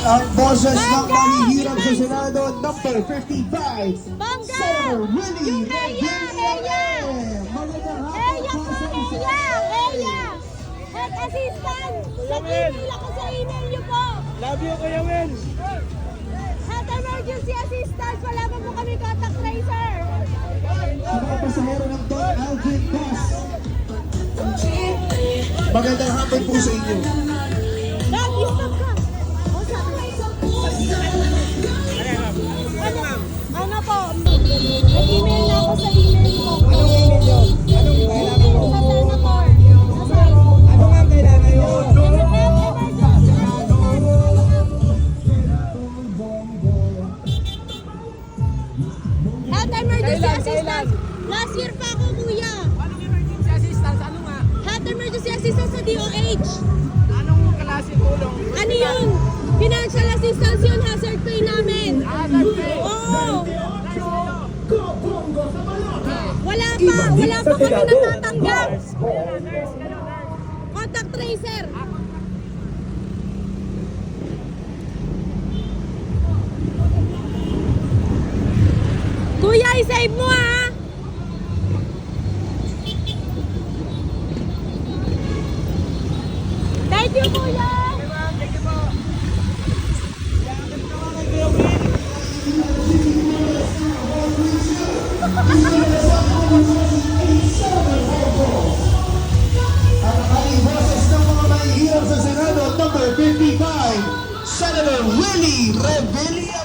ang boses ng mahihirap sa Senado, number 55, Bangga! Senator Willie Yung Eya! Eya! Magandang Eya hapon po! po sa Eya! Eya! Health assistant! Sa email ako sa email niyo po! Love you, Kuya Will. Health emergency assistant! Wala pa po kami contact tracer! sa mga pasahero ng Don Alvin Bus. Magandang hapon po sa inyo. Dad, stop ka! O, sabi. Ano po? Nag-email na ako sa email mo. Anong email nyo? Anong kailangan mo? Sa senator. Nasaan? Ano nga ang kailangan nyo? Health emergency Kailan? assistant. Last year pa ako, kuya. Anong emergency assistance? Ano nga? Health emergency assistance sa DOH. Anong klase tulong? Ano yun? Financial assistance yun, hazard pay namin. Nag-pay. Oo. Wala pa kami natatanggap. Contact tracer. Kuya, i-save mo ha. Thank you, kuya. Thank you po. Ang ating boses ng mga mahihirap sa Senado, number 55, Senator Willie Revilla.